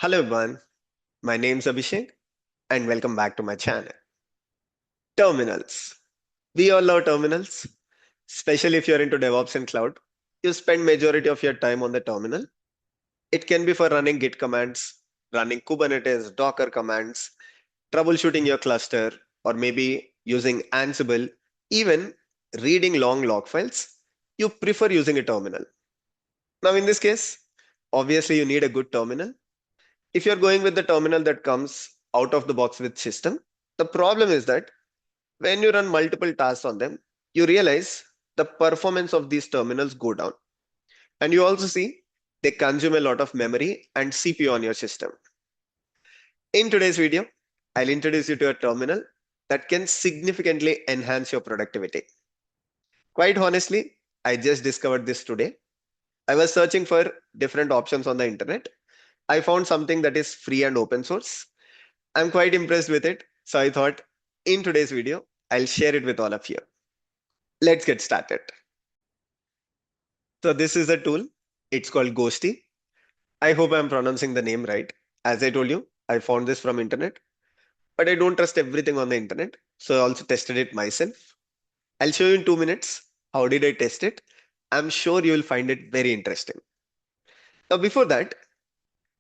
Hello everyone, my name's Abhishek and welcome back to my channel. Terminals. We all love terminals, especially if you're into DevOps and cloud. You spend majority of your time on the terminal. It can be for running Git commands, running Kubernetes, Docker commands, troubleshooting your cluster, or maybe using Ansible, even reading long log files. You prefer using a terminal. Now in this case, obviously you need a good terminal. If you're going with the terminal that comes out of the box with system, the problem is that when you run multiple tasks on them, you realize the performance of these terminals go down. And you also see they consume a lot of memory and CPU on your system. In today's video, I'll introduce you to a terminal that can significantly enhance your productivity. Quite honestly, I just discovered this today. I was searching for different options on the internet. I found something that is free and open source. I'm quite impressed with it. So I thought in today's video, I'll share it with all of you. Let's get started. So this is a tool. It's called Ghostty. I hope I'm pronouncing the name right. As I told you, I found this from internet, but I don't trust everything on the internet. So I also tested it myself. I'll show you in 2 minutes. How did I test it? I'm sure you will find it very interesting. Now, before that,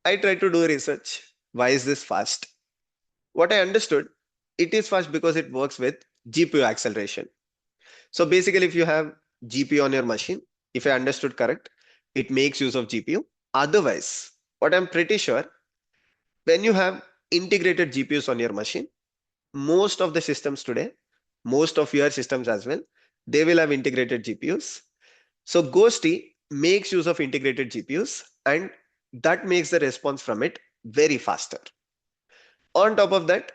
I tried to do research. Why is this fast? What I understood, it is fast because it works with GPU acceleration. So basically, if you have GPU on your machine, if I understood correct, it makes use of GPU. Otherwise, what I'm pretty sure, when you have integrated GPUs on your machine, most of the systems today, most of your systems as well, they will have integrated GPUs. So Ghosty makes use of integrated GPUs and that makes the response from it very faster. On top of that,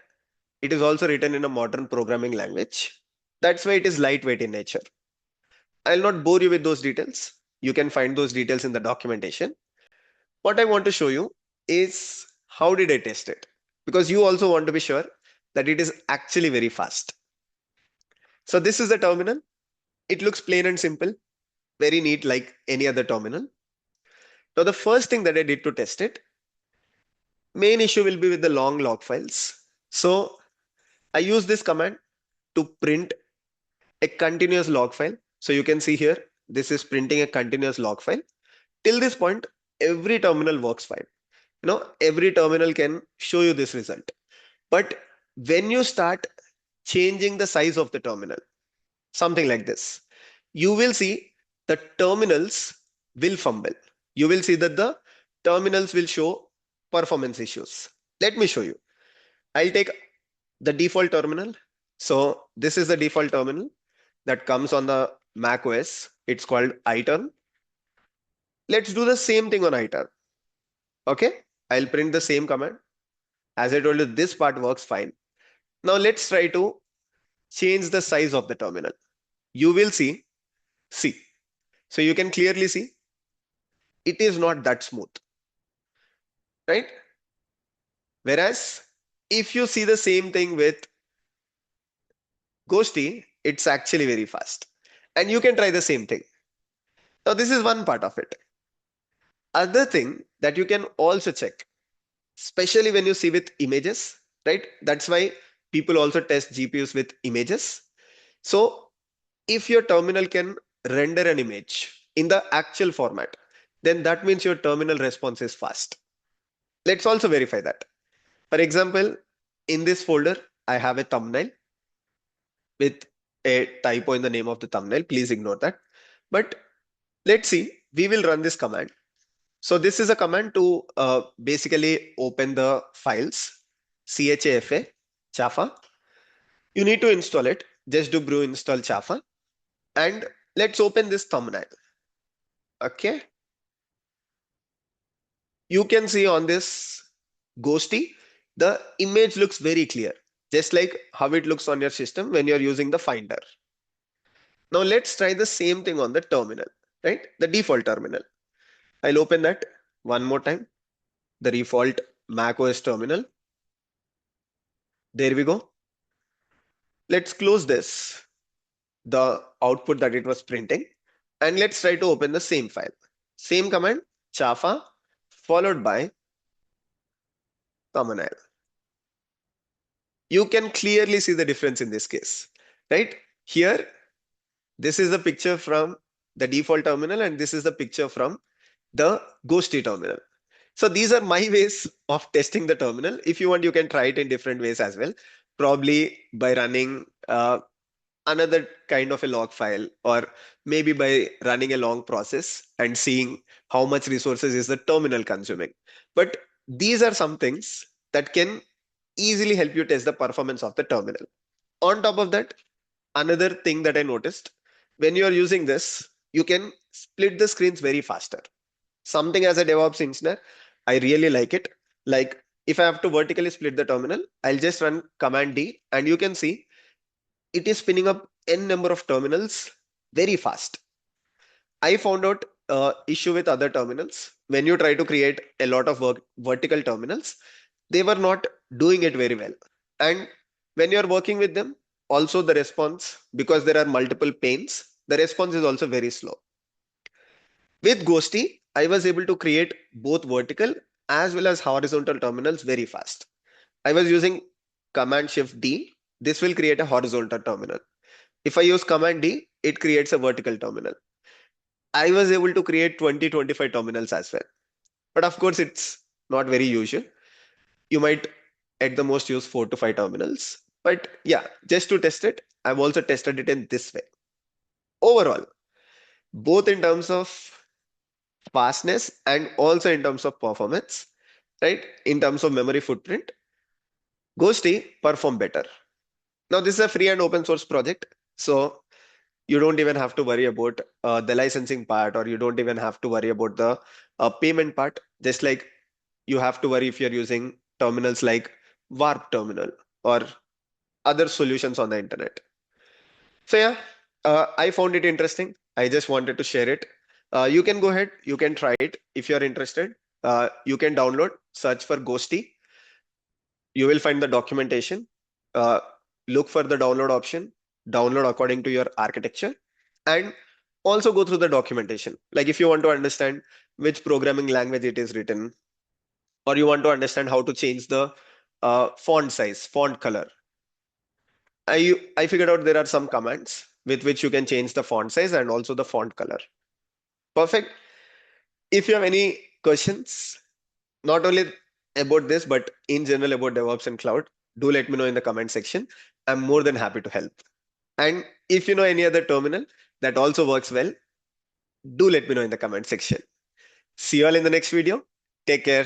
it is also written in a modern programming language. That's why it is lightweight in nature. I'll not bore you with those details. You can find those details in the documentation. What I want to show you is how did I test it? Because you also want to be sure that it is actually very fast. So this is the terminal. It looks plain and simple, very neat like any other terminal. Now the first thing that I did to test it, main issue will be with the long log files. So I use this command to print a continuous log file. So you can see here, this is printing a continuous log file. Till this point, every terminal works fine. Every terminal can show you this result. But when you start changing the size of the terminal, something like this, you will see the terminals will fumble. You will see that the terminals will show performance issues. Let me show you. I'll take the default terminal. So this is the default terminal that comes on the Mac OS. It's called iTerm. Let's do the same thing on iTerm. Okay, I'll print the same command. As I told you, this part works fine. Now let's try to change the size of the terminal. You will see. So you can clearly see it is not that smooth, right? Whereas if you see the same thing with Ghosty, it's actually very fast. And you can try the same thing. Now this is one part of it. Other thing that you can also check, especially when you see with images, right? That's why people also test GPUs with images. So if your terminal can render an image in the actual format, then that means your terminal response is fast. Let's also verify that. For example, in this folder, I have a thumbnail with a typo in the name of the thumbnail. Please ignore that. But let's see, we will run this command. So this is a command to basically open the files, CHAFA, Chafa. You need to install it. Just do brew install Chafa. And let's open this thumbnail. Okay. You can see on this Ghosty, the image looks very clear, just like how it looks on your system when you're using the Finder. Now let's try the same thing on the terminal, right? The default terminal. I'll open that one more time. The default macOS terminal. There we go. Let's close this, the output that it was printing, and let's try to open the same file. Same command, chafa, followed by common IL. You can clearly see the difference in this case, right? Here, this is the picture from the default terminal, and this is the picture from the Ghostty terminal. So these are my ways of testing the terminal. If you want, you can try it in different ways as well. Probably by running another kind of a log file, or maybe by running a long process and seeing how much resources is the terminal consuming. But these are some things that can easily help you test the performance of the terminal. On top of that, another thing that I noticed, when you are using this, you can split the screens very faster. Something as a DevOps engineer, I really like it. Like if I have to vertically split the terminal, I'll just run Command D, and you can see it is spinning up n number of terminals very fast. I found out issue with other terminals. When you try to create a lot of vertical terminals, they were not doing it very well. And when you're working with them, also the response, because there are multiple panes, the response is also very slow. With Ghostty, I was able to create both vertical as well as horizontal terminals very fast. I was using Command Shift D. This will create a horizontal terminal. If I use Command D, it creates a vertical terminal. I was able to create 20-25 terminals as well. But of course, it's not very usual. You might at the most use 4 to 5 terminals. But yeah, just to test it, I've also tested it in this way. Overall, both in terms of fastness and also in terms of performance, right? In terms of memory footprint, Ghostty perform better. Now, this is a free and open source project. So you don't even have to worry about the licensing part, or you don't even have to worry about the payment part. Just like you have to worry if you're using terminals like Warp Terminal or other solutions on the internet. So yeah, I found it interesting. I just wanted to share it. You can go ahead, you can try it if you're interested. You can download, search for Ghostty. You will find the documentation. Uh, Look for the download option, download according to your architecture, and also go through the documentation. Like if you want to understand which programming language it is written, or you want to understand how to change the font size, font color. I figured out there are some commands with which you can change the font size and also the font color. Perfect. If you have any questions, not only about this, but in general about DevOps and cloud, do let me know in the comment section. I'm more than happy to help. And if you know any other terminal that also works well, do let me know in the comment section. See you all in the next video. Take care.